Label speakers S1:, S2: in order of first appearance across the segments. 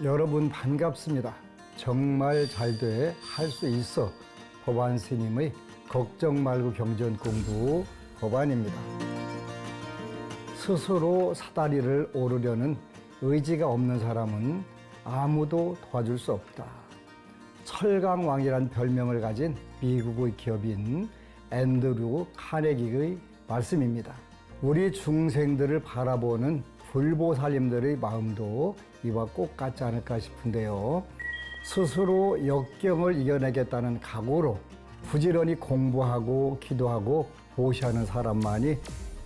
S1: 여러분 반갑습니다. 정말 잘 돼 할 수 있어 법안 스님의 걱정 말고 경전 공부 법안입니다. 스스로 사다리를 오르려는 의지가 없는 사람은 아무도 도와줄 수 없다. 철강왕이란 별명을 가진 미국의 기업인 앤드류 카네기의 말씀입니다. 우리 중생들을 바라보는 불보살님들의 마음도 이와 꼭 같지 않을까 싶은데요. 스스로 역경을 이겨내겠다는 각오로 부지런히 공부하고 기도하고 보시하는 사람만이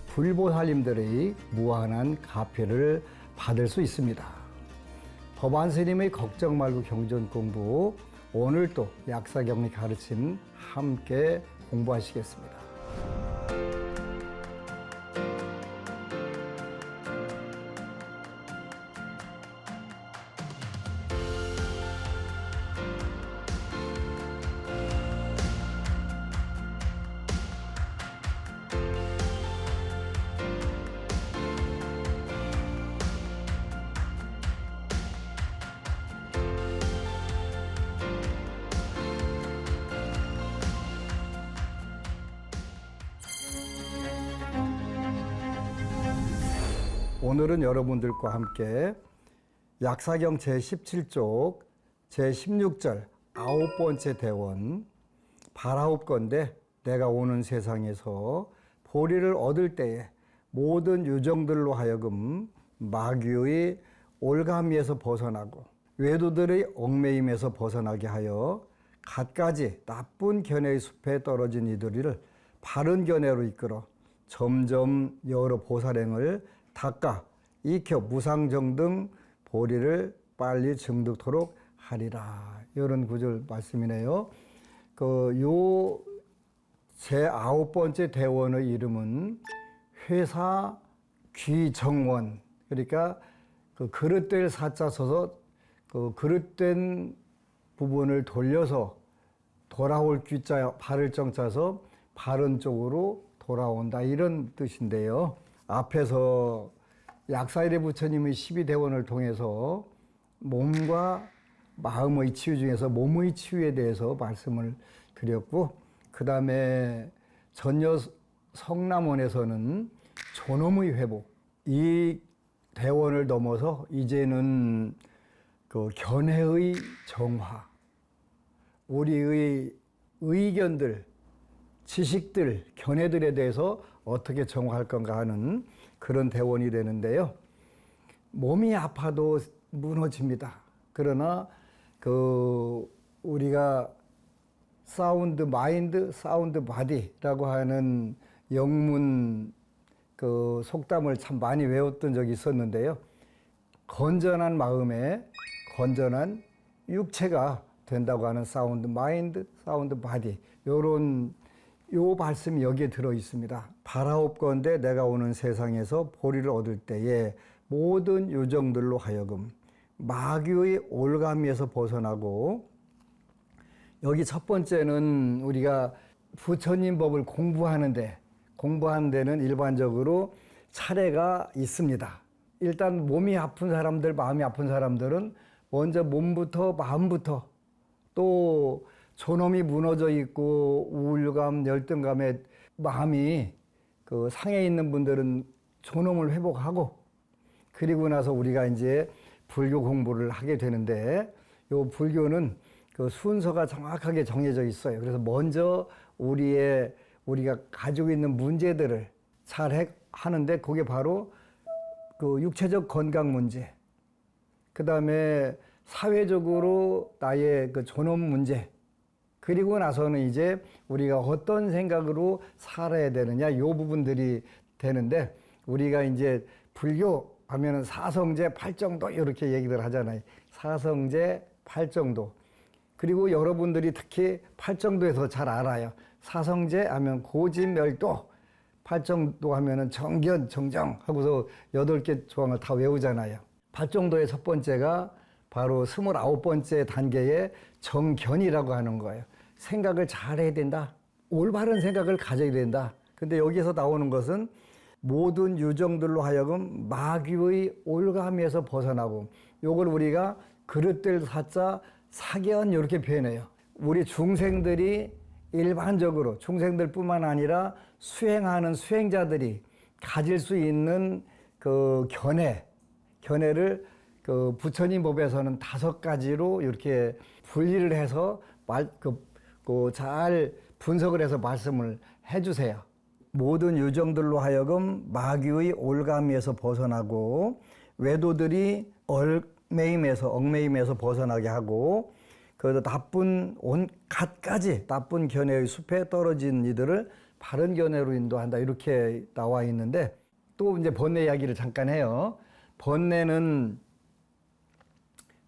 S1: 불보살님들의 무한한 가피를 받을 수 있습니다. 법안 스님의 걱정 말고 경전 공부, 오늘도 약사경리 가르침 함께 공부하시겠습니다. 오늘은 여러분들과 함께 약사경 제17쪽 제16절 9번째 대원 바라옵건대 내가 오는 세상에서 보리를 얻을 때에 모든 유정들로 하여금 마귀의 올가미에서 벗어나고 외도들의 얽매임에서 벗어나게 하여 갖가지 나쁜 견해의 숲에 떨어진 이들을 바른 견해로 이끌어 점점 여러 보살행을 닦아 익혀 무상정등 보리를 빨리 증득토록 하리라. 이런 구절 말씀이네요. 요 제9번째 대원의 이름은 회사 귀정원. 그러니까 그 그릇될 사자 써서 그 그릇된 부분을 돌려서 돌아올 귀자 바를 정자서 바른 쪽으로 돌아온다. 이런 뜻인데요. 앞에서 약사일의 부처님의 12대원을 통해서 몸과 마음의 치유 중에서 몸의 치유에 대해서 말씀을 드렸고, 그 다음에 전여 성남원에서는 존엄의 회복, 이 대원을 넘어서 이제는 그 견해의 정화, 우리의 의견들, 지식들, 견해들에 대해서 어떻게 정화할 건가 하는 그런 대원이 되는데요. 몸이 아파도 무너집니다. 그러나 우리가 사운드 마인드, 사운드 바디라고 하는 영문 속담을 참 많이 외웠던 적이 있었는데요. 건전한 마음에 건전한 육체가 된다고 하는 사운드 마인드, 사운드 바디, 요 말씀이 여기에 들어 있습니다. 바라옵건대 내가 오는 세상에서 보리를 얻을 때에 모든 유정들로 하여금 마귀의 올가미에서 벗어나고, 여기 첫 번째는 우리가 부처님 법을 공부하는 데는 일반적으로 차례가 있습니다. 일단 몸이 아픈 사람들, 마음이 아픈 사람들은 먼저 몸부터 마음부터, 또 존엄이 무너져 있고 우울감, 열등감에 마음이 상해 있는 분들은 존엄을 회복하고, 그리고 나서 우리가 이제 불교 공부를 하게 되는데, 요 불교는 그 순서가 정확하게 정해져 있어요. 그래서 먼저 우리가 가지고 있는 문제들을 잘 하는데, 그게 바로 그 육체적 건강 문제, 그 다음에 사회적으로 나의 그 존엄 문제, 그리고 나서는 이제 우리가 어떤 생각으로 살아야 되느냐, 이 부분들이 되는데, 우리가 이제 불교 하면은 사성제 팔정도 이렇게 얘기를 하잖아요. 사성제 팔정도. 그리고 여러분들이 특히 팔정도에서 잘 알아요. 사성제 하면 고진멸도, 팔정도 하면은 정견, 정정 하고서 8개 조항을 다 외우잖아요. 팔정도의 첫 번째가 바로 29번째 단계의 정견이라고 하는 거예요. 생각을 잘 해야 된다. 올바른 생각을 가져야 된다. 근데 여기서 나오는 것은 모든 유정들로 하여금 마귀의 올가미에서 벗어나고, 요걸 우리가 그릇들 사자 사견 이렇게 표현해요. 우리 중생들이 일반적으로 중생들뿐만 아니라 수행하는 수행자들이 가질 수 있는 그 견해를 그 부처님 법에서는 5가지로 이렇게 분리를 해서 잘 분석을 해서 말씀을 해주세요. 모든 유정들로 하여금 마귀의 올가미에서 벗어나고 외도들이 얽매임에서 벗어나게 하고 그 나쁜 온갖가지 나쁜 견해의 숲에 떨어진 이들을 바른 견해로 인도한다 이렇게 나와 있는데 또 이제 번뇌 이야기를 잠깐 해요. 번뇌는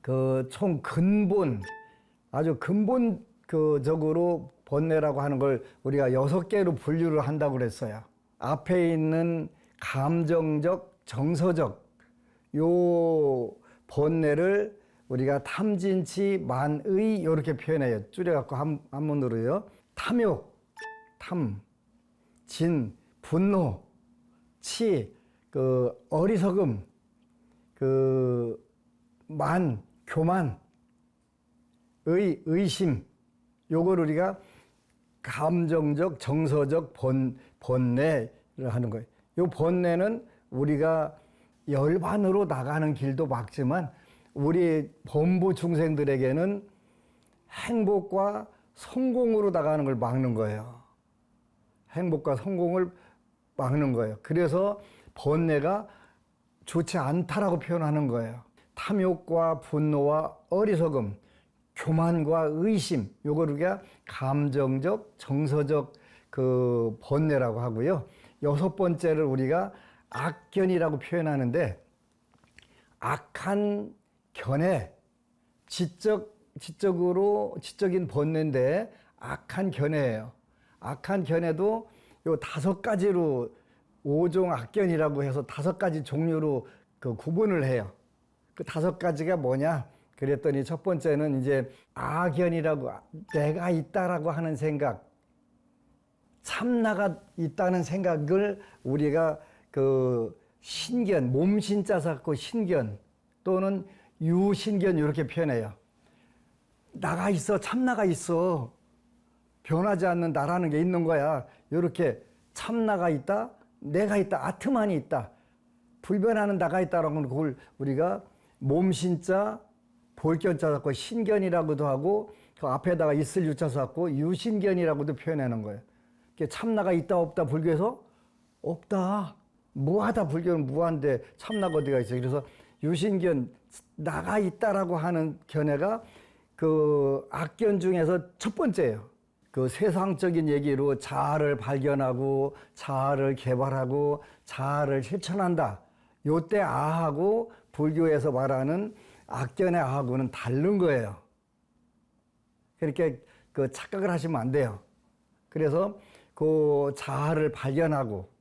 S1: 그 총 근본 아주 근본적으로 번뇌라고 하는 걸 우리가 6개로 분류를 한다고 그랬어요. 앞에 있는 감정적, 정서적 요 번뇌를 우리가 탐진치 만의 이렇게 표현해요. 줄여갖고 한문으로요. 탐욕, 진, 분노, 치, 그 어리석음, 그 만, 교만, 의심. 요걸 우리가 감정적, 정서적 번뇌를 하는 거예요. 요 번뇌는 우리가 열반으로 나가는 길도 막지만 우리 범부 중생들에게는 행복과 성공으로 나가는 걸 막는 거예요. 행복과 성공을 막는 거예요. 그래서 번뇌가 좋지 않다라고 표현하는 거예요. 탐욕과 분노와 어리석음, 교만과 의심, 요걸 우리가 감정적, 정서적 그 번뇌라고 하고요. 6번째를 우리가 악견이라고 표현하는데 악한 견해, 지적인 번뇌인데 악한 견해예요. 악한 견해도 요 5가지로 5종 악견이라고 해서 5가지 종류로 그 구분을 해요. 그 5가지가 뭐냐? 그랬더니 첫 번째는 이제 아견이라고 내가 있다라고 하는 생각, 참나가 있다는 생각을 우리가 그 신견, 몸신자 갖고 신견 또는 유신견 이렇게 표현해요. 나가 있어, 참나가 있어. 변하지 않는 나라는 게 있는 거야. 이렇게 참나가 있다, 내가 있다, 아트만이 있다. 불변하는 나가 있다라고 하는 그걸 우리가 몸신자, 볼견자 갖고 신견이라고도 하고 그 앞에다가 있을 유자 갖고 유신견이라고도 표현하는 거예요. 참나가 있다 없다 불교에서 없다. 무하다. 불교는 무한데 참나가 어디가 있어. 그래서 유신견, 나가 있다라고 하는 견해가 그 악견 중에서 첫 번째예요. 그 세상적인 얘기로 자아를 발견하고 자아를 개발하고 자아를 실천한다. 요때 아하고 불교에서 말하는 악견의 아하고는 다른 거예요. 그렇게 그 착각을 하시면 안 돼요. 그래서 그 자아를 발견하고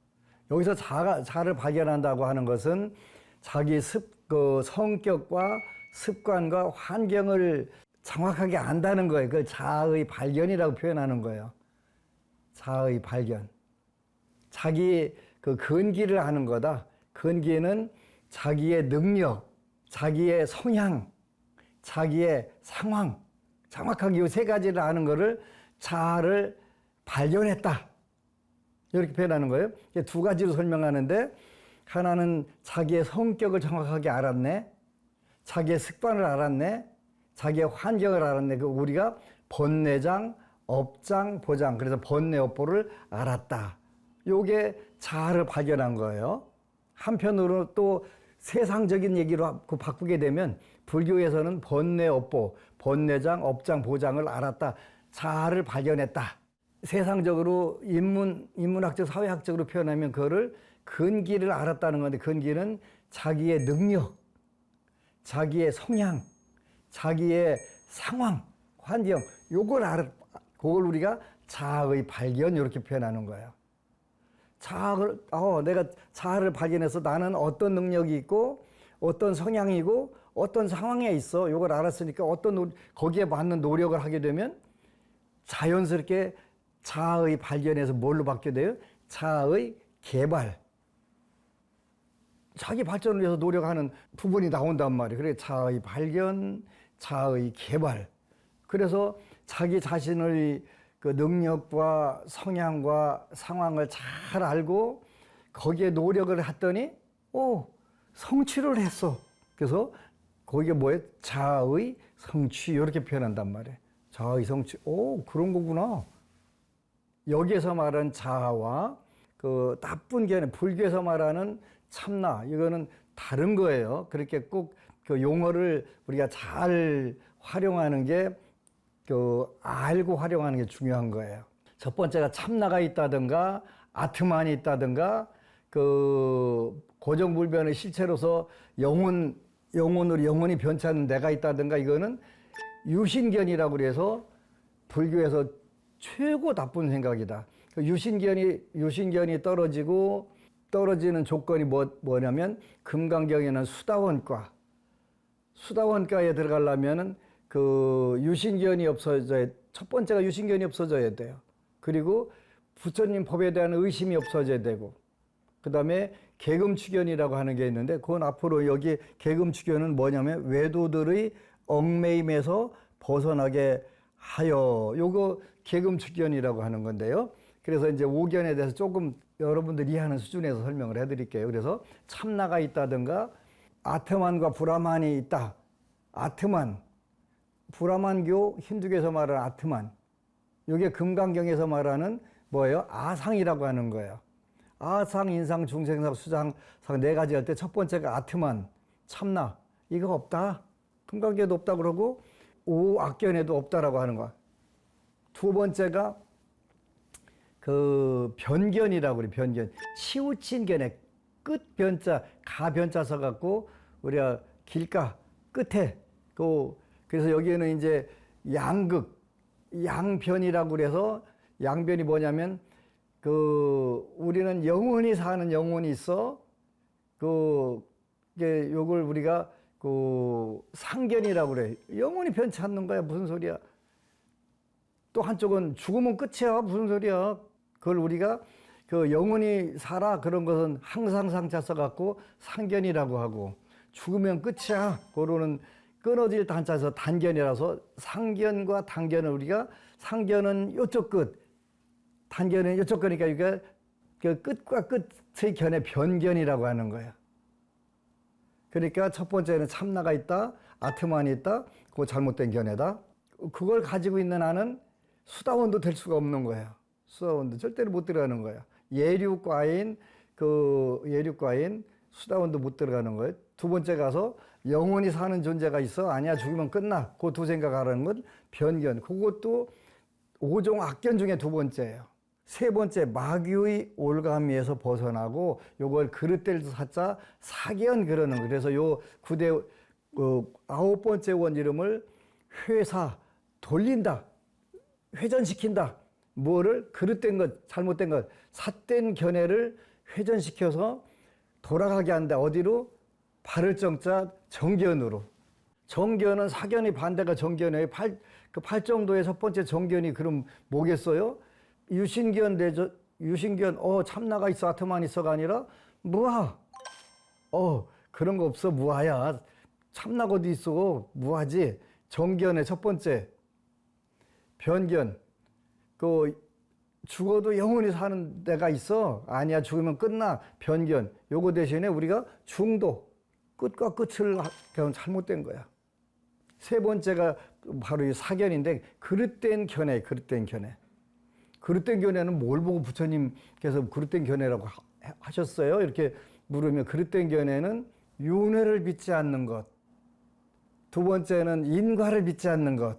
S1: 여기서 자아를 발견한다고 하는 것은 자기 그 성격과 습관과 환경을 정확하게 안다는 거예요. 그걸 자아의 발견이라고 표현하는 거예요. 자아의 발견. 자기 그 근기를 하는 거다. 근기는 자기의 능력, 자기의 성향, 자기의 상황, 정확하게 이 3가지를 아는 거를 자아를 발견했다. 이렇게 표현하는 거예요. 2가지로 설명하는데 하나는 자기의 성격을 정확하게 알았네. 자기의 습관을 알았네. 자기의 환경을 알았네. 그 우리가 번뇌장, 업장, 보장. 그래서 번뇌 업보를 알았다. 요게 자아를 발견한 거예요. 한편으로 또 세상적인 얘기로 바꾸게 되면 불교에서는 번뇌 업보, 번뇌장, 업장, 보장을 알았다. 자아를 발견했다. 세상적으로 인문학적, 사회학적으로 표현하면 그거를 근기를 알았다는 건데 근기는 자기의 능력, 자기의 성향, 자기의 상황, 환경, 그걸 우리가 자아의 발견 이렇게 표현하는 거예요. 내가 자아를 발견해서 나는 어떤 능력이 있고 어떤 성향이고 어떤 상황에 있어. 이걸 알았으니까 거기에 맞는 노력을 하게 되면 자연스럽게 자아의 발견에서 뭘로 바뀌게 돼요? 자아의 개발. 자기 발전을 위해서 노력하는 부분이 나온단 말이에요. 그래 자아의 발견, 자아의 개발. 그래서 자기 자신의 그 능력과 성향과 상황을 잘 알고 거기에 노력을 했더니 성취를 했어. 그래서 거기에 뭐예요? 자아의 성취 이렇게 표현한단 말이에요. 자아의 성취. 그런 거구나. 여기에서 말하는 자아와 그 나쁜 견해, 불교에서 말하는 참나, 이거는 다른 거예요. 그렇게 꼭 그 용어를 우리가 잘 활용하는 게 알고 활용하는 게 중요한 거예요. 첫 번째가 참나가 있다든가 아트만이 있다든가 고정불변의 실체로서 영혼으로 영혼이 변치 않는 내가 있다든가 이거는 유신견이라고 그래서 불교에서 최고 나쁜 생각이다. 유신견이 떨어지는 조건이 뭐냐면 금강경에는 수다원가에 들어가려면은 유신견이 없어져야, 첫 번째가 유신견이 없어져야 돼요. 그리고 부처님 법에 대한 의심이 없어져야 되고, 그 다음에 계금추견이라고 하는 게 있는데, 그건 앞으로 여기 계금추견은 뭐냐면 외도들의 얽매임에서 벗어나게 하여, 요거 계금추견이라고 하는 건데요. 그래서 이제 오견에 대해서 조금 여러분들이 이해하는 수준에서 설명을 해드릴게요. 그래서 참나가 있다든가 아트만과 브라만이 있다. 아트만, 브라만교 힌두교에서 말하는 아트만, 이게 금강경에서 말하는 뭐예요? 아상이라고 하는 거예요. 아상, 인상, 중생상, 수상상 네 가지 할 때 첫 번째가 아트만, 참나, 이거 없다. 금강경에도 없다 그러고 오악견에도 없다라고 하는 거야. 두 번째가 변견이라고 그래. 변견, 치우친 견해, 끝 변자, 가 변자 써갖고 우리가 길가 끝에 그래서 여기에는 이제 양변이라고 그래서, 양변이 뭐냐면 우리는 영원히 사는 영혼이 있어. 요걸 우리가 상견이라고 그래. 영원히 변치 않는 거야. 무슨 소리야? 또 한쪽은 죽으면 끝이야. 무슨 소리야? 그걸 우리가 영원히 살아, 그런 것은 항상 상자 써갖고 상견이라고 하고, 죽으면 끝이야. 그거는 끊어질 단자에서 단견이라서, 상견과 단견을 우리가, 상견은 요쪽 끝, 단견은 요쪽 끝이니까 이게 끝과 끝의 견해 변견이라고 하는 거야. 그러니까 첫 번째는 참나가 있다, 아트만이 있다, 그거 잘못된 견해다. 그걸 가지고 있는 한은 수다원도 될 수가 없는 거예요. 수다원도 절대로 못 들어가는 거예요. 예류과인 수다원도 못 들어가는 거예요. 두 번째 가서 영원히 사는 존재가 있어. 아니야, 죽으면 끝나. 그 두 생각하라는 건 변견. 그것도 5종 악견 중에 두 번째예요. 세 번째, 마귀의 올가미에서 벗어나고, 요걸 그릇될 사자 사견 그러는 거. 그래서 요 구대 9번째 원 이름을 회사, 돌린다, 회전시킨다. 뭐를? 그릇된 것, 잘못된 것, 삿된 견해를 회전시켜서 돌아가게 한다. 어디로? 바를 정자 정견으로. 정견은 사견의 반대가 정견이에요. 팔정도의 첫 번째 정견이 그럼 뭐겠어요? 유신견 참나가 있어, 아트만 있어가 아니라 무아. 그런 거 없어, 무아야. 참나가 어디 있어, 무아지. 정견의 첫 번째. 변견. 죽어도 영원히 사는 데가 있어. 아니야, 죽으면 끝나. 변견. 요거 대신에 우리가 중도, 끝과 끝을 잘못된 거야. 세 번째가 바로 이 사견인데, 그릇된 견해. 그릇된 견해는 뭘 보고 부처님께서 그릇된 견해라고 하셨어요? 이렇게 물으면, 그릇된 견해는 윤회를 믿지 않는 것. 두 번째는 인과를 믿지 않는 것.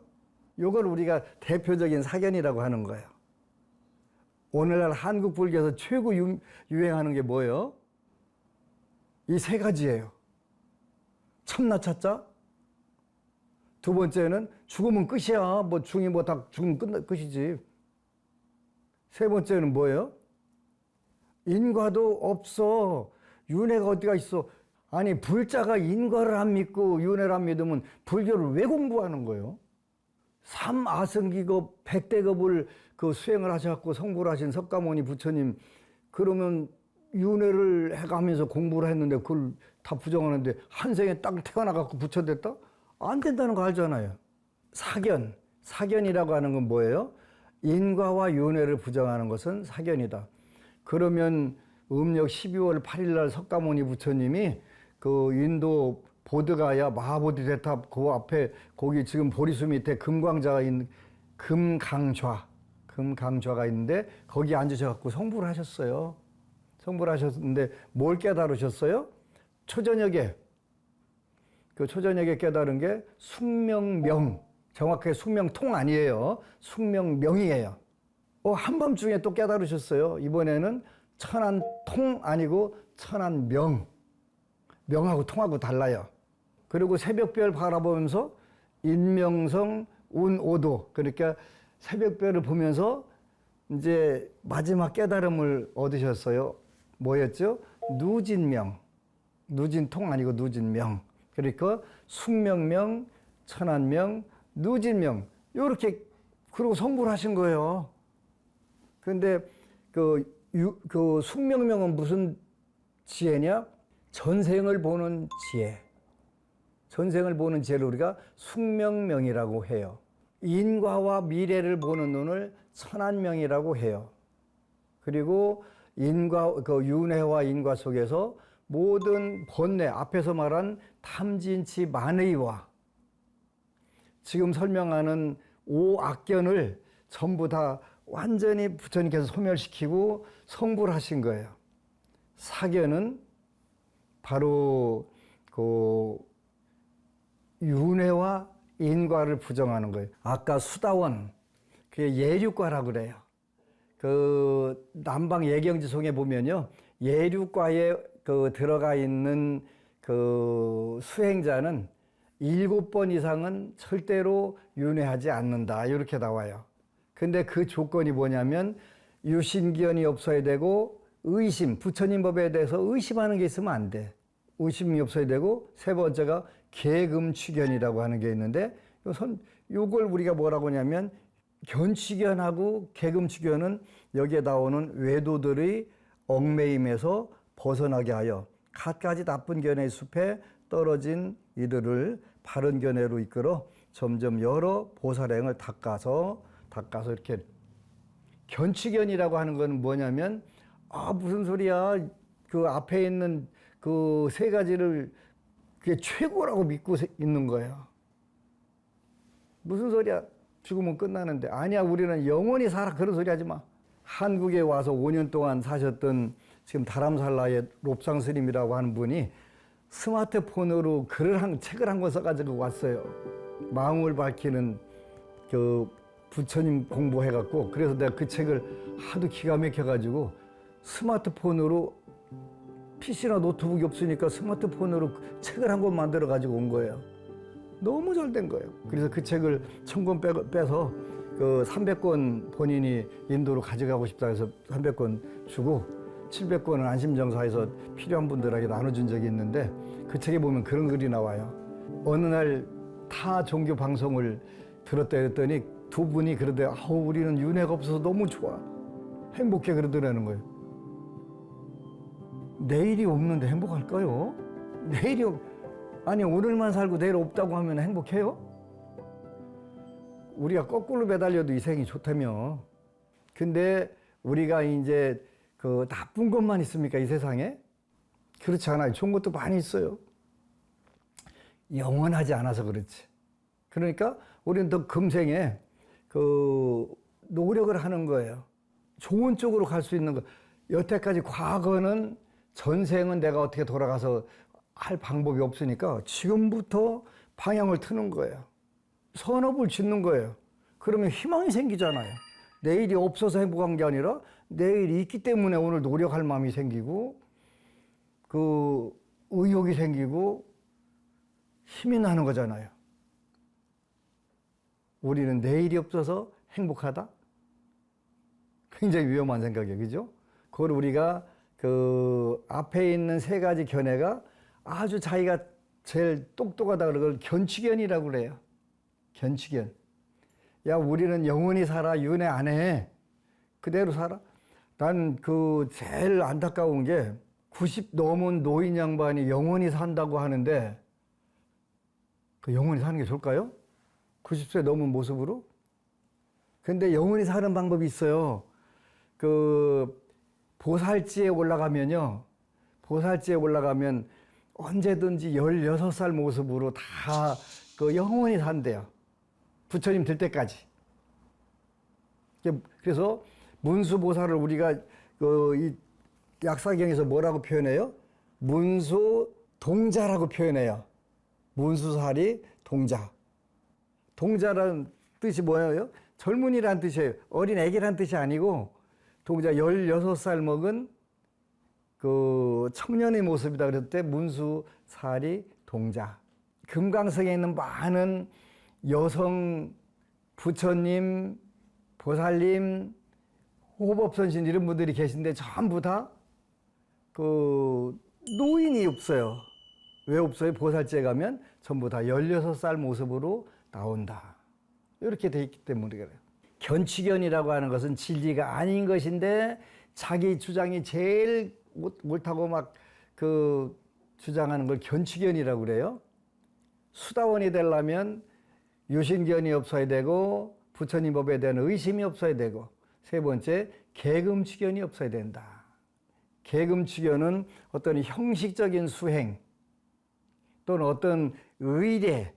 S1: 요걸 우리가 대표적인 사견이라고 하는 거예요. 오늘날 한국 불교에서 최고 유행하는 게 뭐예요? 이 세 가지예요. 참나 찾자. 두 번째는 죽으면 끝이야. 뭐 중이 뭐 다 죽으면 끝이지. 세 번째는 뭐예요? 인과도 없어. 윤회가 어디가 있어? 아니, 불자가 인과를 안 믿고 윤회를 안 믿으면 불교를 왜 공부하는 거예요? 삼아승기급 100대급을 수행을 하셔갖고 성불하신 석가모니 부처님, 그러면 윤회를 해가면서 공부를 했는데 그걸 다 부정하는데 한 생에 딱 태어나갖고 부처됐다? 안 된다는 거 알잖아요. 사견이라고 하는 건 뭐예요? 인과와 윤회를 부정하는 것은 사견이다. 그러면 음력 12월 8일 날 석가모니 부처님이 그 인도 보드가야 마하보디대탑 그 앞에 거기 지금 보리수 밑에 금강좌가 있는 금강좌가 있는데 거기 앉으셔갖고 성불을 하셨어요. 성불을 하셨는데 뭘 깨달으셨어요? 초저녁에 깨달은 게 숙명명, 정확하게 숙명통 아니에요. 숙명명이에요. 한밤중에 또 깨달으셨어요. 이번에는 천안통 아니고 천안명. 명하고 통하고 달라요. 그리고 새벽별 바라보면서 인명성 운오도, 그러니까 새벽별을 보면서 이제 마지막 깨달음을 얻으셨어요. 뭐였죠? 누진명. 누진통 아니고 누진명. 그러니까 숙명명, 천안명, 누진명. 요렇게 그리고 성불 하신 거예요. 근데 그 숙명명은 무슨 지혜냐? 전생을 보는 지혜. 전생을 보는 지혜를 우리가 숙명명이라고 해요. 인과와 미래를 보는 눈을 천안명이라고 해요. 그리고 윤회와 인과 속에서 모든 번뇌, 앞에서 말한 탐진치 만의와 지금 설명하는 오악견을 전부 다 완전히 부처님께서 소멸시키고 성불하신 거예요. 사견은 바로 그 윤회와 인과를 부정하는 거예요. 아까 수다원, 그게 예류과라고 그래요. 그 남방 예경지송에 보면요, 예류과에 들어가 있는 그 수행자는 7번 이상은 절대로 윤회하지 않는다, 이렇게 나와요. 근데 그 조건이 뭐냐면 유신견이 없어야 되고 의심, 부처님 법에 대해서 의심하는 게 있으면 안 돼. 의심이 없어야 되고, 세 번째가 계금취견이라고 하는 게 있는데, 요걸 우리가 뭐라고 하냐면 견취견하고 계금취견은 여기에 나오는 외도들의 얽매임에서 벗어나게 하여 갖가지 나쁜 견해의 숲에 떨어진 이들을 바른 견해로 이끌어 점점 여러 보살행을 닦아서 이렇게. 견취견이라고 하는 건 뭐냐면, 무슨 소리야, 그 앞에 있는 그 세 가지를 그게 최고라고 믿고 있는 거예요. 무슨 소리야, 죽으면 끝나는데. 아니야, 우리는 영원히 살아. 그런 소리 하지 마. 한국에 와서 5년 동안 사셨던 지금 다람살라의 롭상 스님이라고 하는 분이 스마트폰으로 책을 한 권 써가지고 왔어요. 마음을 밝히는 그 부처님 공부해갖고, 그래서 내가 그 책을 하도 기가 막혀가지고 스마트폰으로, PC나 노트북이 없으니까 스마트폰으로 책을 한 권 만들어가지고 온 거예요. 너무 잘 된 거예요. 그래서 그 책을 1000권 빼서 그 300권 본인이 인도로 가져가고 싶다 해서 300권 주고 700권은 안심정사에서 필요한 분들에게 나눠준 적이 있는데, 그 책에 보면 그런 글이 나와요. 어느 날 타 종교 방송을 들었다 했더니 두 분이 그러대, 우리는 윤회가 없어서 너무 좋아, 행복해, 그러더라는 거예요. 내일이 없는데 행복할까요? 아니 오늘만 살고 내일 없다고 하면 행복해요? 우리가 거꾸로 매달려도 이 생이 좋다며. 근데 우리가 이제 그 나쁜 것만 있습니까, 이 세상에? 그렇지 않아요. 좋은 것도 많이 있어요. 영원하지 않아서 그렇지. 그러니까 우리는 더 금생에 그 노력을 하는 거예요. 좋은 쪽으로 갈 수 있는 거. 여태까지 과거는, 전생은 내가 어떻게 돌아가서 할 방법이 없으니까 지금부터 방향을 트는 거예요. 선업을 짓는 거예요. 그러면 희망이 생기잖아요. 내일이 없어서 행복한 게 아니라 내일이 있기 때문에 오늘 노력할 마음이 생기고, 그 의욕이 생기고 힘이 나는 거잖아요. 우리는 내일이 없어서 행복하다? 굉장히 위험한 생각이에요. 그죠? 그걸 우리가 그 앞에 있는 세 가지 견해가 아주 자기가 제일 똑똑하다, 그걸 견취견이라고 그래요. 견취견. 야, 우리는 영원히 살아. 윤회 안 해. 그대로 살아. 난 그 제일 안타까운 게 90 넘은 노인 양반이 영원히 산다고 하는데 그 영원히 사는 게 좋을까요? 90세 넘은 모습으로? 근데 영원히 사는 방법이 있어요. 그 보살지에 올라가면요. 보살지에 올라가면 언제든지 16살 모습으로 다 그 영원히 산대요. 부처님 될 때까지. 그래서 문수보살을 우리가 이 약사경에서 뭐라고 표현해요? 문수동자라고 표현해요. 문수살이 동자. 동자라는 뜻이 뭐예요? 젊은이란 뜻이에요. 어린 애기란 뜻이 아니고 동자 16살 먹은 그 청년의 모습이다 그랬을 때 문수살이 동자. 금강석에 있는 많은 여성 부처님, 보살님, 호법선신 이런 분들이 계신데 전부 다 그 노인이 없어요. 왜 없어요? 보살제에 가면 전부 다 16살 모습으로 나온다. 이렇게 돼 있기 때문에 그래요. 견취견이라고 하는 것은 진리가 아닌 것인데 자기 주장이 제일 옳다고 막 그 주장하는 걸 견취견이라고 그래요. 수다원이 되려면 유신견이 없어야 되고 부처님 법에 대한 의심이 없어야 되고 세 번째 계금취견이 없어야 된다. 계금취견은 어떤 형식적인 수행 또는 어떤 의례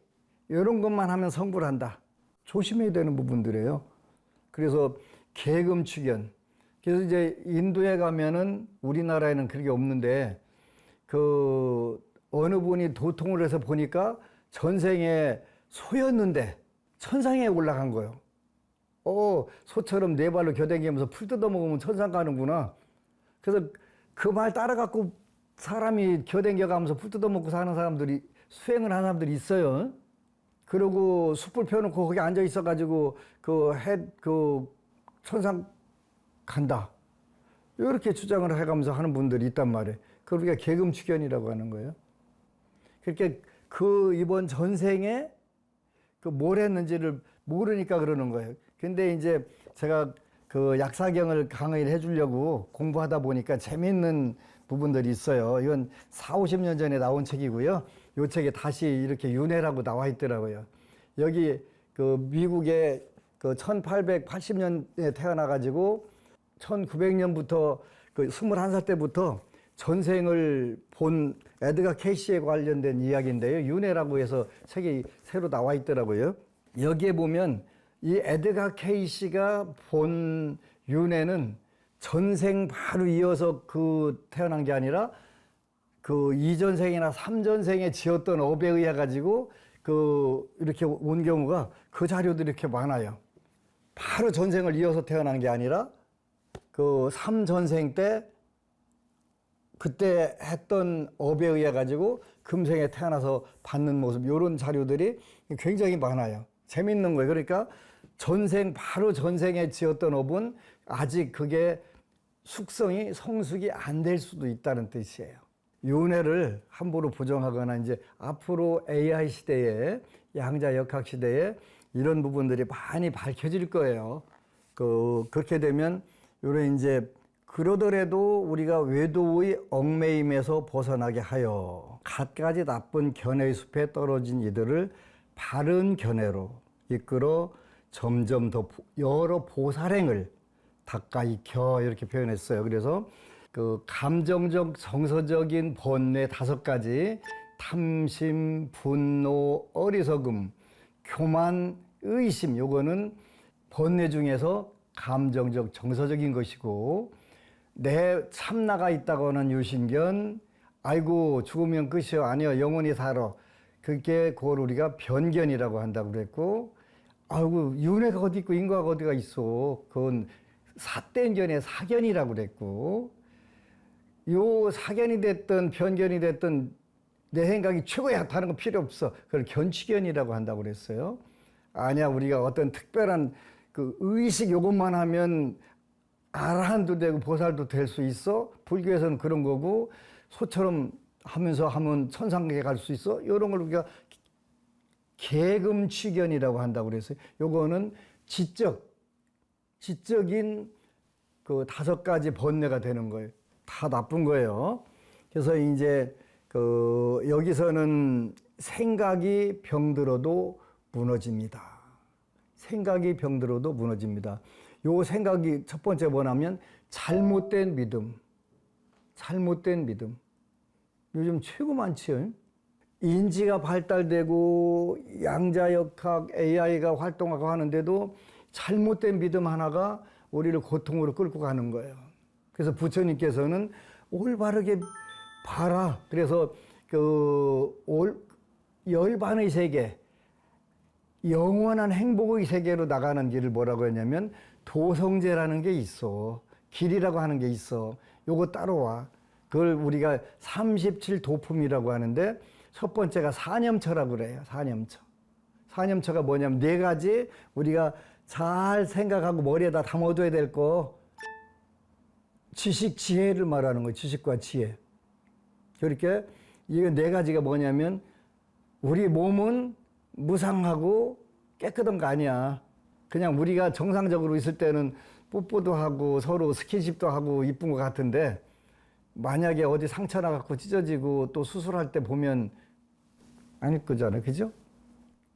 S1: 이런 것만 하면 성불 한다. 조심해야 되는 부분들이에요. 그래서 계금취견. 그래서 이제 인도에 가면은 우리나라에는 그게 없는데 그 어느 분이 도통을 해서 보니까 전생에 소였는데 천상에 올라간 거예요. 소처럼 네 발로 겨댕기면서 풀 뜯어 먹으면 천상 가는구나. 그래서 그 말 따라갖고 사람이 겨댕겨 가면서 풀 뜯어 먹고 사는 사람들이 수행을 하는 사람들이 있어요. 그리고 숯불 펴놓고 거기 앉아 있어가지고 그 천상 간다. 이렇게 주장을 해가면서 하는 분들이 있단 말이에요. 그걸 우리가 계금취견이라고 하는 거예요. 그렇게 그 이번 전생에 그 뭘 했는지를 모르니까 그러는 거예요. 근데 이제 제가 그 약사경을 강의를 해주려고 공부하다 보니까 재미있는 부분들이 있어요. 이건 40, 50년 전에 나온 책이고요. 이 책에 다시 이렇게 윤회라고 나와 있더라고요. 여기 그 미국의 그 1880년에 태어나가지고 1900년부터 그 21살 때부터 전생을 본 에드가 케이시에 관련된 이야기인데요. 윤회라고 해서 책이 새로 나와 있더라고요. 여기에 보면 이 에드가 케이시가 본 윤회는 전생 바로 이어서 그 태어난 게 아니라 그 이전생이나 삼전생에 지었던 업에 의해 가지고 그 이렇게 온 경우가 그 자료들이 이렇게 많아요. 바로 전생을 이어서 태어난 게 아니라 그 삼전생 때 그때 했던 업에 의해 가지고 금생에 태어나서 받는 모습 이런 자료들이 굉장히 많아요. 재밌는 거예요. 그러니까 전생 바로 전생에 지었던 업은 아직 그게 숙성이 성숙이 안 될 수도 있다는 뜻이에요. 윤회를 함부로 부정하거나 이제 앞으로 AI 시대에 양자 역학 시대에 이런 부분들이 많이 밝혀질 거예요. 그렇게 되면 요런 이제 그러더라도 우리가 외도의 얽매임에서 벗어나게 하여 갖가지 나쁜 견해의 숲에 떨어진 이들을 바른 견해로 이끌어 점점 더 여러 보살행을 닦아 익혀 이렇게 표현했어요. 그래서 그 감정적 정서적인 번뇌 5가지 탐심, 분노, 어리석음, 교만, 의심 요거는 번뇌 중에서 감정적 정서적인 것이고 내 참나가 있다고 하는 유신견 아이고 죽으면 끝이요 아니요 영원히 살아 그게 그걸 우리가 변견이라고 한다고 그랬고 아이고 윤회가 어디 있고 인과가 어디가 있어 그건 사땡견의 사견이라고 그랬고 요 사견이 됐든 변견이 됐든 내 생각이 최고야 다른 거 필요 없어 그걸 견취견이라고 한다고 그랬어요. 아니야 우리가 어떤 특별한 그 의식 요것만 하면 아라한도 되고 보살도 될 수 있어. 불교에서는 그런 거고 소처럼 하면서 하면 천상계에 갈 수 있어. 이런 걸 우리가 계금취견이라고 한다고 그랬어요. 요거는 지적인 그 5가지 번뇌가 되는 거예요. 다 나쁜 거예요. 그래서 이제 그 여기서는 생각이 병들어도 무너집니다. 생각이 병들어도 무너집니다. 요 생각이 첫 번째 뭐냐면 잘못된 믿음. 잘못된 믿음. 요즘 최고 많지요. 인지가 발달되고 양자역학, AI가 활동하고 하는데도 잘못된 믿음 하나가 우리를 고통으로 끌고 가는 거예요. 그래서 부처님께서는 올바르게 봐라. 그래서 열반의 세계, 영원한 행복의 세계로 나가는 길을 뭐라고 했냐면 도성제라는 게 있어. 길이라고 하는 게 있어. 요거 따라와. 그걸 우리가 37도품이라고 하는데 첫 번째가 사념처라고 그래요. 사념처. 사념처가 뭐냐면 4가지 우리가 잘 생각하고 머리에다 담아둬야 될 거. 지식, 지혜를 말하는 거예요. 지식과 지혜. 그렇게 이게 4가지가 뭐냐면 우리 몸은 무상하고 깨끗한 거 아니야. 그냥 우리가 정상적으로 있을 때는 뽀뽀도 하고 서로 스킨십도 하고 이쁜 것 같은데 만약에 어디 상처 나갖고 찢어지고 또 수술할 때 보면 아닐 거잖아요. 그죠?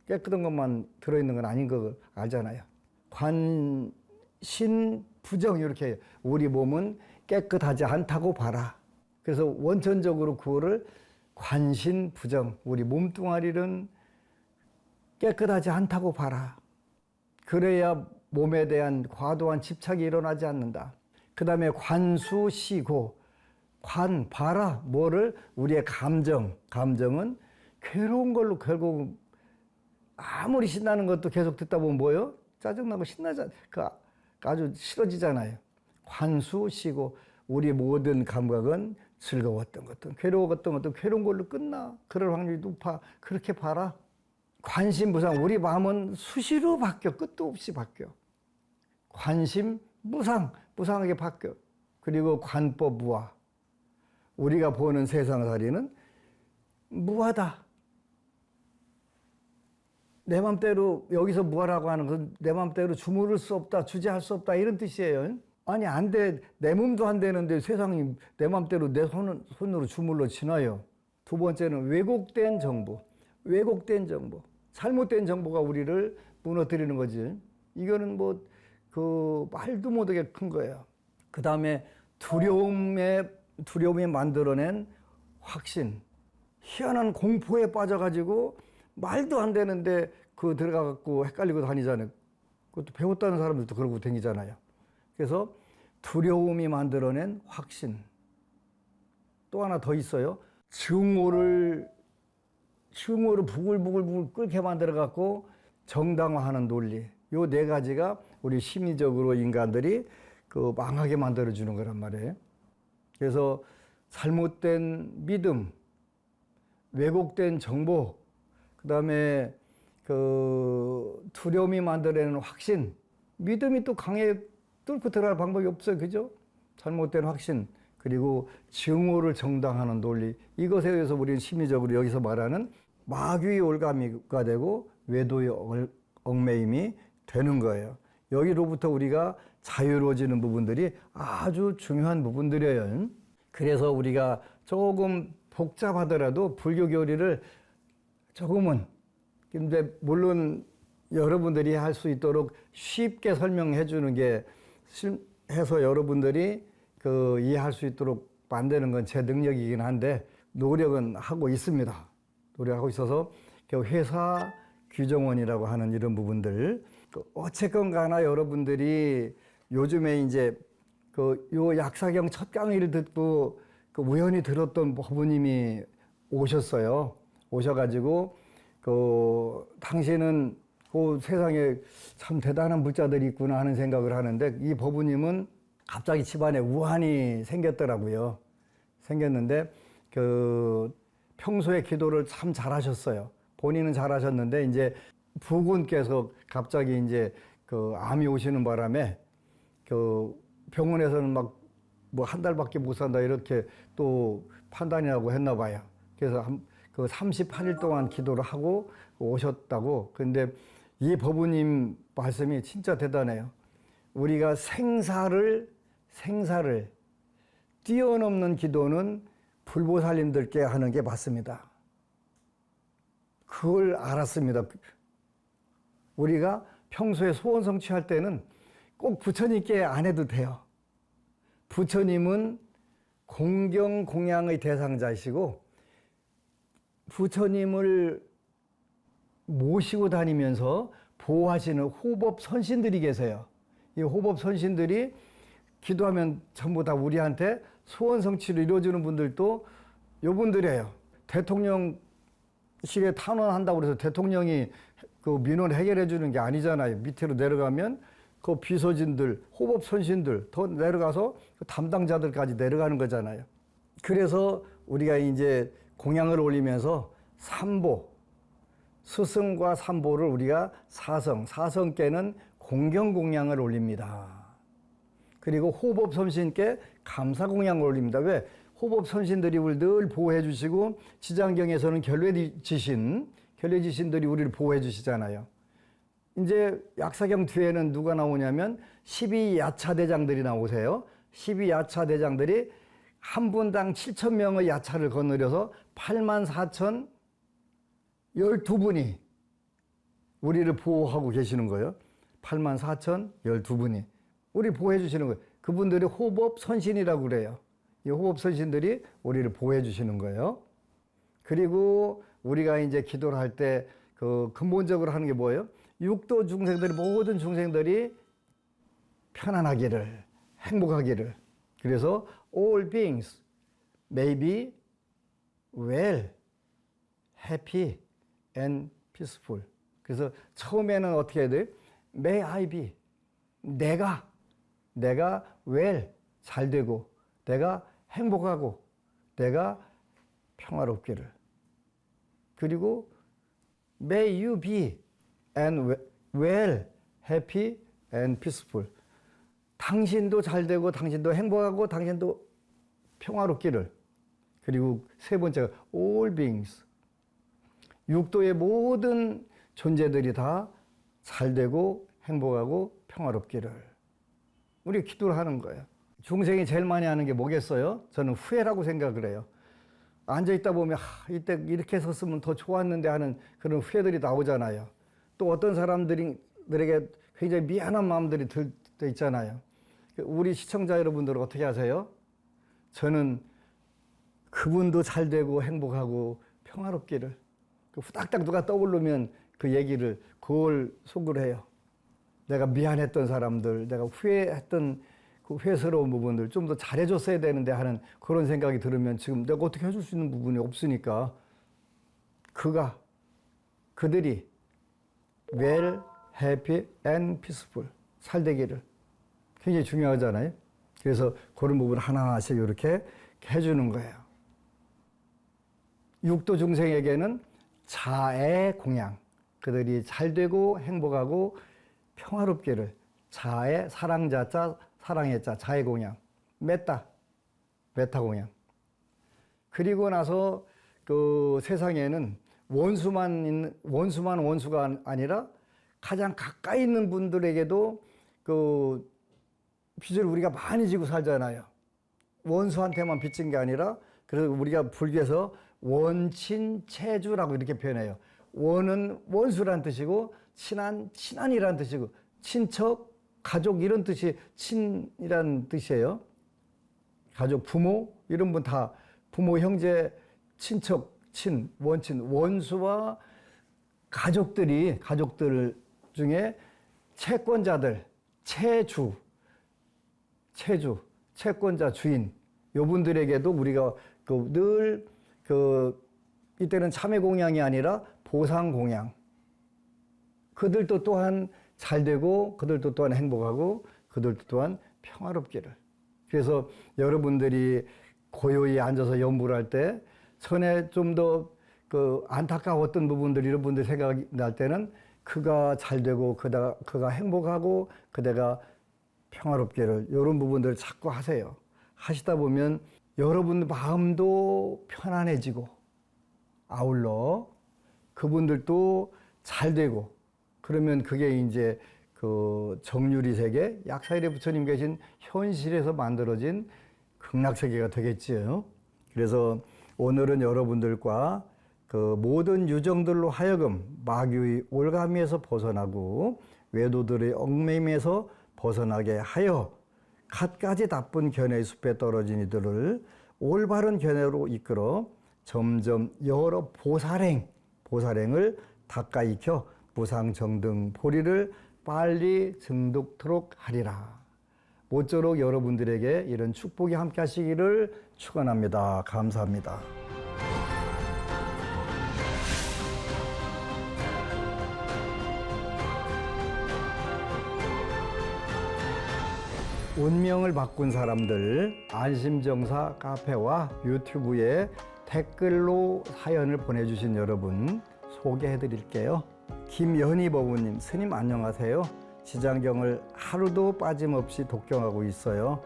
S1: 깨끗한 것만 들어있는 건 아닌 거 알잖아요. 관신, 부정 이렇게 우리 몸은 깨끗하지 않다고 봐라. 그래서 원천적으로 그거를 관신, 부정 우리 몸뚱아리는 깨끗하지 않다고 봐라. 그래야 몸에 대한 과도한 집착이 일어나지 않는다. 그 다음에 관수시고 관, 봐라. 뭐를? 우리의 감정. 감정은 괴로운 걸로 결국 아무리 신나는 것도 계속 듣다 보면 뭐예요? 짜증나고 신나잖아요. 아주 싫어지잖아요. 관수시고 우리 모든 감각은 즐거웠던 것도 괴로웠던 것도 괴로운 걸로 끝나. 그럴 확률이 높아. 그렇게 봐라. 관심 무상. 우리 마음은 수시로 바뀌어. 끝도 없이 바뀌어. 관심 무상. 무상하게 바뀌어. 그리고 관법 무아. 우리가 보는 세상살이는 무하다. 내 맘대로 여기서 무하라고 하는 건 내 맘대로 주무를 수 없다. 주재할 수 없다. 이런 뜻이에요. 아니 안 돼. 내 몸도 안 되는데 세상이 내 맘대로 내 손으로 주물러 지나요. 두 번째는 왜곡된 정보. 왜곡된 정보. 잘못된 정보가 우리를 무너뜨리는 거지. 이거는 말도 못하게 큰 거예요. 그 다음에 두려움이 만들어낸 확신. 희한한 공포에 빠져가지고 말도 안 되는데 그거 들어가갖고 헷갈리고 다니잖아요. 그것도 배웠다는 사람들도 그러고 다니잖아요. 그래서 두려움이 만들어낸 확신. 또 하나 더 있어요. 증오를 부글부글 끓게 만들어갖고 정당화하는 논리. 요 4가지가 우리 심리적으로 인간들이 망하게 만들어주는 거란 말이에요. 그래서 잘못된 믿음, 왜곡된 정보, 그 다음에 두려움이 만들어내는 확신, 믿음이 또 강에 뚫고 들어갈 방법이 없어요. 그죠? 잘못된 확신, 그리고 증오를 정당화하는 논리. 이것에 의해서 우리는 심리적으로 여기서 말하는 마귀의 올가미가 되고 외도의 얽매임이 되는 거예요. 여기로부터 우리가 자유로워지는 부분들이 아주 중요한 부분들이에요. 그래서 우리가 조금 복잡하더라도 불교 교리를 조금은, 근데 물론 여러분들이 할 수 있도록 쉽게 설명해 주는 게 해서 여러분들이 이해할 수 있도록 만드는 건 제 능력이긴 한데 노력은 하고 있습니다. 노력하고 있어서 회사 규정원이라고 하는 이런 부분들. 어쨌건 가나 여러분들이 요즘에 이제 요 약사경 첫 강의를 듣고 우연히 들었던 법부님이 오셨어요. 오셔가지고 당신은 세상에 참 대단한 불자들이 있구나 하는 생각을 하는데 이 법부님은 갑자기 집안에 우환이 생겼더라고요. 생겼는데 평소에 기도를 참 잘하셨어요. 본인은 잘하셨는데 이제 부군께서 갑자기 이제 암이 오시는 바람에 병원에서는 막 한 달밖에 못 산다 이렇게 또 판단이라고 했나 봐요. 그래서 38일 동안 기도를 하고 오셨다고. 근데 이 법부님 말씀이 진짜 대단해요. 우리가 생사를 생사를 뛰어넘는 기도는 불보살님들께 하는 게 맞습니다. 그걸 알았습니다. 우리가 평소에 소원 성취할 때는 꼭 부처님께 안 해도 돼요. 부처님은 공경 공양의 대상자이시고 부처님을 모시고 다니면서 보호하시는 호법 선신들이 계세요. 이 호법 선신들이 기도하면 전부 다 우리한테 소원 성취를 이루어주는 분들도 요분들이에요. 대통령실에 탄원한다고 해서 대통령이 그 민원 해결해 주는 게 아니잖아요. 밑으로 내려가면 그 비서진들, 호법 선신들 더 내려가서 그 담당자들까지 내려가는 거잖아요. 그래서 우리가 이제 공양을 올리면서 삼보, 스승과 삼보를 우리가 사성께는 공경 공양을 올립니다. 그리고 호법 선신께 감사 공양을 올립니다. 왜? 호법 선신들이 우리를 늘 보호해 주시고 지장경에서는 결례지신들이 우리를 보호해 주시잖아요. 이제 약사경 뒤에는 누가 나오냐면 12야차대장들이 나오세요. 12야차대장들이 한 분당 7,000명의 야차를 거느려서 84,012분이 우리를 보호하고 계시는 거예요. 84,012분이 우리 보호해 주시는 거예요. 그분들이 호법 선신이라고 그래요. 이 호법 선신들이 우리를 보호해 주시는 거예요. 그리고 우리가 이제 기도를 할 때 그 근본적으로 하는 게 뭐예요? 육도 중생들이 모든 중생들이 편안하기를, 행복하기를. 그래서 all beings may be well, happy and peaceful. 그래서 처음에는 어떻게 해야 돼요? May I be. 내가 well, 잘 되고, 내가 행복하고, 내가 평화롭기를. 그리고 may you be and well, happy and peaceful. 당신도 잘 되고, 당신도 행복하고, 당신도 평화롭기를. 그리고 세 번째가 all beings. 육도의 모든 존재들이 다 잘 되고, 행복하고, 평화롭기를. 우리 기도를 하는 거예요. 중생이 제일 많이 하는 게 뭐겠어요? 저는 후회라고 생각을 해요. 앉아있다 보면 이때 이렇게 했었으면 더 좋았는데 하는 그런 후회들이 나오잖아요. 또 어떤 사람들에게 굉장히 미안한 마음들이 들 때 있잖아요. 우리 시청자 여러분들은 어떻게 하세요? 저는 그분도 잘 되고 행복하고 평화롭기를. 후딱딱 누가 떠오르면 그 얘기를 그걸 속으로 해요. 내가 미안했던 사람들, 내가 후회했던 그 회스러운 부분들 좀 더 잘해줬어야 되는데 하는 그런 생각이 들으면 지금 내가 어떻게 해줄 수 있는 부분이 없으니까 그들이 well, happy and peaceful 잘 되기를 굉장히 중요하잖아요. 그래서 그런 부분 하나하나씩 이렇게 해주는 거예요. 육도 중생에게는 자애 공양, 그들이 잘 되고 행복하고 평화롭기를 자애, 사랑자자, 사랑의 자, 자애 공양, 메타 공양. 그리고 나서 그 세상에는 원수가 아니라 가장 가까이 있는 분들에게도 그 빚을 우리가 많이 지고 살잖아요. 원수한테만 빚진 게 아니라 그래서 우리가 불교에서 원친체주라고 이렇게 표현해요. 원은 원수란 뜻이고 친한이란 뜻이고 친척, 가족 이런 뜻이 친이란 뜻이에요. 가족, 부모 이런 분 다 부모, 형제, 친척, 친, 원친, 원수와 가족들 중에 채권자들, 채권자, 주인 요분들에게도 우리가 늘 이때는 참회 공양이 아니라 보상 공양. 그들도 또한 잘 되고 그들도 또한 행복하고 그들도 또한 평화롭기를. 그래서 여러분들이 고요히 앉아서 연부를 할 때 전에 좀 더 안타까웠던 부분들 이런 분들 생각이 날 때는 그가 잘 되고 그가 행복하고 그대가 평화롭기를 이런 부분들을 자꾸 하세요. 하시다 보면 여러분 마음도 편안해지고 아울러 그분들도 잘 되고 그러면 그게 이제 그 정유리 세계, 약사일의 부처님 계신 현실에서 만들어진 극락세계가 되겠지요. 그래서 오늘은 여러분들과 그 모든 유정들로 하여금 마귀의 올가미에서 벗어나고 외도들의 얽매임에서 벗어나게 하여 갖가지 나쁜 견해의 숲에 떨어진 이들을 올바른 견해로 이끌어 점점 여러 보살행을 닦아 익혀 무상정등 보리를 빨리 증득토록 하리라. 모쪼록 여러분들에게 이런 축복이 함께 하시기를 축원합니다. 감사합니다. 운명을 바꾼 사람들 안심정사 카페와 유튜브에 댓글로 사연을 보내주신 여러분 소개해 드릴게요. 김연희 법우님, 스님 안녕하세요. 지장경을 하루도 빠짐없이 독경하고 있어요.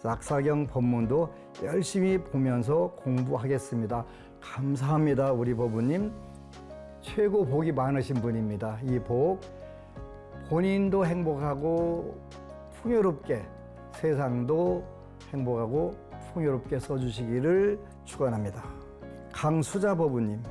S1: 약사경 법문도 열심히 보면서 공부하겠습니다. 감사합니다. 우리 법우님 최고 복이 많으신 분입니다. 이 복 본인도 행복하고 풍요롭게 세상도 행복하고 풍요롭게 써주시기를 축원합니다. 강수자 법우님,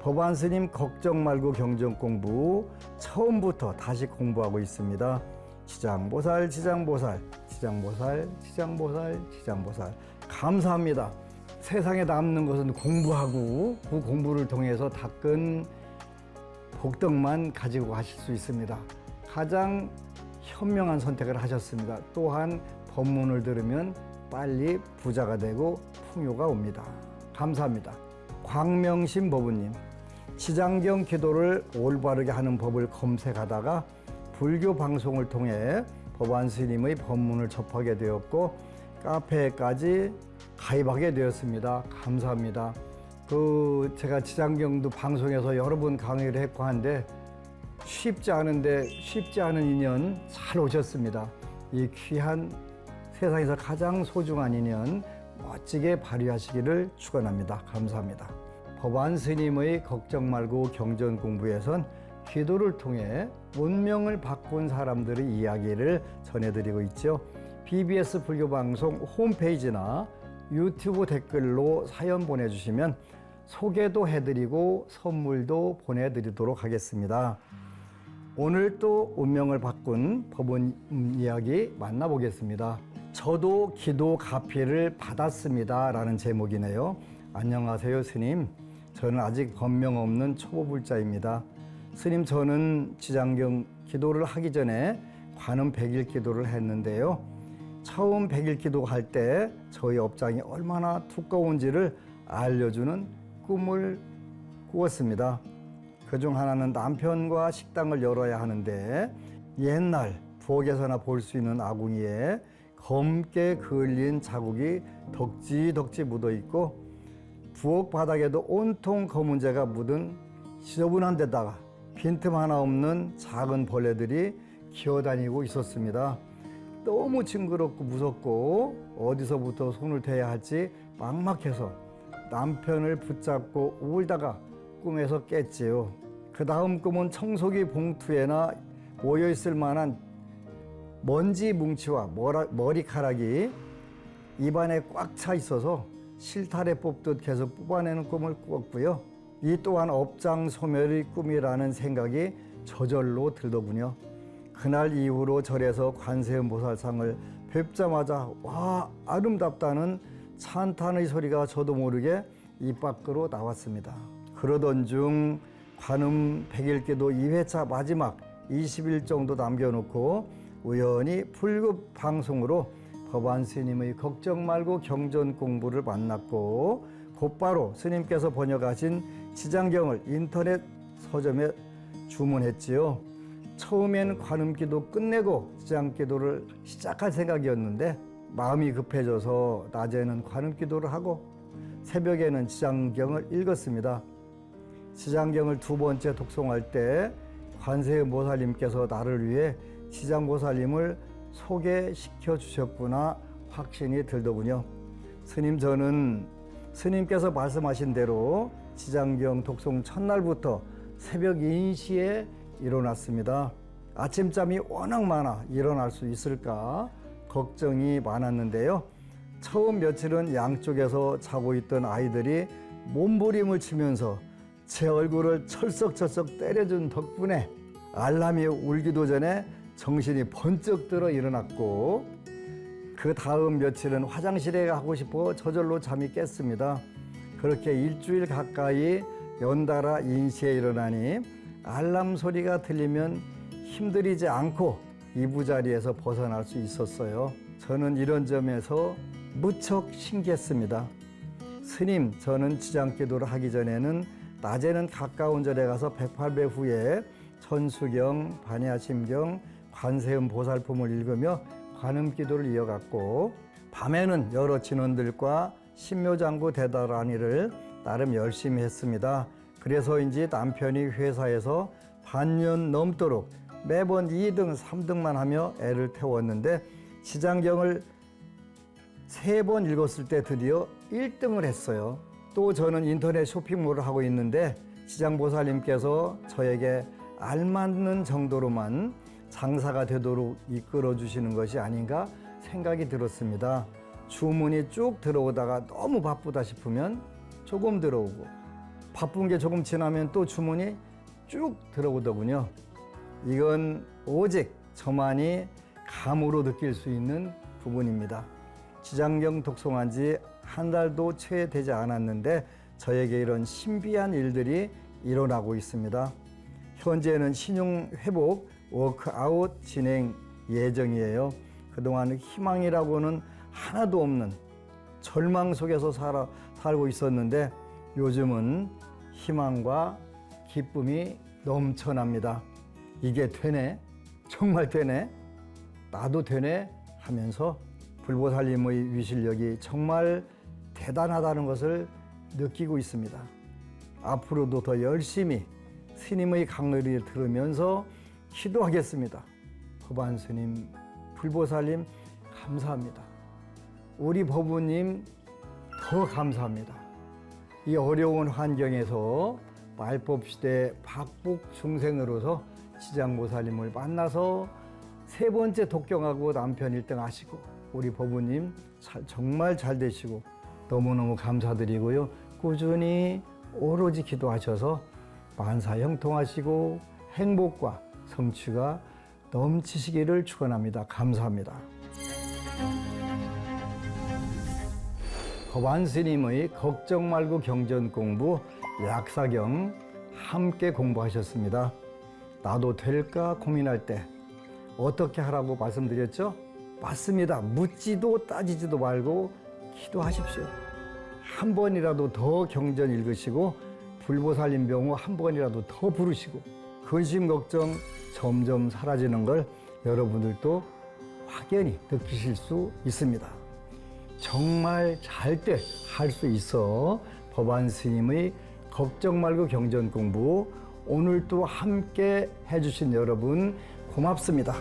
S1: 법안 스님 걱정 말고 경전 공부 처음부터 다시 공부하고 있습니다. 지장보살, 지장보살, 지장보살, 지장보살, 지장보살. 감사합니다. 세상에 남는 것은 공부하고 그 공부를 통해서 닦은 복덕만 가지고 가실 수 있습니다. 가장 현명한 선택을 하셨습니다. 또한 법문을 들으면 빨리 부자가 되고 풍요가 옵니다. 감사합니다. 광명신 법우님, 지장경 기도를 올바르게 하는 법을 검색하다가 불교 방송을 통해 법안 스님의 법문을 접하게 되었고 카페까지 가입하게 되었습니다. 감사합니다. 제가 지장경도 방송에서 여러 번 강의를 했고 한데 쉽지 않은 인연 잘 오셨습니다. 이 귀한 세상에서 가장 소중한 인연 멋지게 발휘하시기를 축원합니다. 감사합니다. 법안 스님의 걱정 말고 경전 공부에선 기도를 통해 운명을 바꾼 사람들의 이야기를 전해드리고 있죠. BBS 불교방송 홈페이지나 유튜브 댓글로 사연 보내주시면 소개도 해드리고 선물도 보내드리도록 하겠습니다. 오늘 또 운명을 바꾼 법문 이야기 만나보겠습니다. 저도 기도 가피를 받았습니다 라는 제목이네요. 안녕하세요 스님. 저는 아직 법명 없는 초보불자입니다. 스님, 저는 지장경 기도를 하기 전에 관음 100일 기도를 했는데요. 처음 100일 기도할 때 저희 업장이 얼마나 두꺼운지를 알려주는 꿈을 꾸었습니다. 그중 하나는 남편과 식당을 열어야 하는데 옛날 부엌에서나 볼 수 있는 아궁이에 검게 그을린 자국이 덕지덕지 묻어 있고 부엌 바닥에도 온통 검은재가 묻은 지저분한 데다가 빈틈 하나 없는 작은 벌레들이 기어다니고 있었습니다. 너무 징그럽고 무섭고 어디서부터 손을 대야 할지 막막해서 남편을 붙잡고 울다가 꿈에서 깼지요. 그 다음 꿈은 청소기 봉투에나 모여있을 만한 먼지 뭉치와 머리카락이 입안에 꽉 차 있어서 실타래 뽑듯 계속 뽑아내는 꿈을 꾸었고요. 이 또한 업장 소멸의 꿈이라는 생각이 저절로 들더군요. 그날 이후로 절에서 관세음 보살상을 뵙자마자 와, 아름답다는 찬탄의 소리가 저도 모르게 입 밖으로 나왔습니다. 그러던 중 관음 100일 기도 2회차 마지막 20일 정도 남겨놓고 우연히 불급 방송으로 법안 스님의 걱정 말고 경전 공부를 만났고 곧바로 스님께서 번역하신 지장경을 인터넷 서점에 주문했지요. 처음엔 관음기도 끝내고 지장기도를 시작할 생각이었는데 마음이 급해져서 낮에는 관음기도를 하고 새벽에는 지장경을 읽었습니다. 지장경을 두 번째 독송할 때 관세음 보살님께서 나를 위해 지장보살님을 소개시켜 주셨구나 확신이 들더군요. 스님, 저는 스님께서 말씀하신 대로 지장경 독송 첫날부터 새벽 인시에 일어났습니다. 아침잠이 워낙 많아 일어날 수 있을까 걱정이 많았는데요. 처음 며칠은 양쪽에서 자고 있던 아이들이 몸부림을 치면서 제 얼굴을 철썩철썩 때려준 덕분에 알람이 울기도 전에 정신이 번쩍 들어 일어났고, 그 다음 며칠은 화장실에 가고 싶어 저절로 잠이 깼습니다. 그렇게 일주일 가까이 연달아 인시에 일어나니 알람 소리가 들리면 힘들이지 않고 이부자리에서 벗어날 수 있었어요. 저는 이런 점에서 무척 신기했습니다. 스님, 저는 지장기도를 하기 전에는 낮에는 가까운 절에 가서 108배 후에 천수경, 반야심경, 관세음 보살품을 읽으며 관음기도를 이어갔고, 밤에는 여러 진원들과 신묘장구 대다라니를 나름 열심히 했습니다. 그래서인지 남편이 회사에서 반년 넘도록 매번 2등, 3등만 하며 애를 태웠는데 지장경을 3번 읽었을 때 드디어 1등을 했어요. 또 저는 인터넷 쇼핑몰을 하고 있는데 지장보살님께서 저에게 알맞는 정도로만 장사가 되도록 이끌어 주시는 것이 아닌가 생각이 들었습니다. 주문이 쭉 들어오다가 너무 바쁘다 싶으면 조금 들어오고, 바쁜 게 조금 지나면 또 주문이 쭉 들어오더군요. 이건 오직 저만이 감으로 느낄 수 있는 부분입니다. 지장경 독송한 지 한 달도 채 되지 않았는데 저에게 이런 신비한 일들이 일어나고 있습니다. 현재는 신용 회복 워크아웃 진행 예정이에요. 그동안 희망이라고는 하나도 없는 절망 속에서 살고 있었는데 요즘은 희망과 기쁨이 넘쳐납니다. 이게 되네? 정말 되네? 나도 되네? 하면서 불보살님의 위실력이 정말 대단하다는 것을 느끼고 있습니다. 앞으로도 더 열심히 스님의 강의를 들으면서 기도하겠습니다. 법안 스님, 불보살님 감사합니다. 우리 법우님 더 감사합니다. 이 어려운 환경에서 말법시대 박복 중생으로서 지장보살님을 만나서 3번째 독경하고 남편 1등 하시고 우리 법우님 정말 잘 되시고 너무너무 감사드리고요. 꾸준히 오로지 기도하셔서 만사 형통하시고 행복과 성취가 넘치시기를 축원합니다. 감사합니다. 법안 스님의 걱정 말고 경전 공부 약사경 함께 공부하셨습니다. 나도 될까 고민할 때 어떻게 하라고 말씀드렸죠? 맞습니다. 묻지도 따지지도 말고 기도하십시오. 한 번이라도 더 경전 읽으시고 불보살님 병호 한 번이라도 더 부르시고 근심 걱정 점점 사라지는 걸 여러분들도 확연히 느끼실 수 있습니다. 정말 잘 때 할 수 있어 법안 스님의 걱정 말고 경전 공부 오늘 또 함께 해주신 여러분 고맙습니다.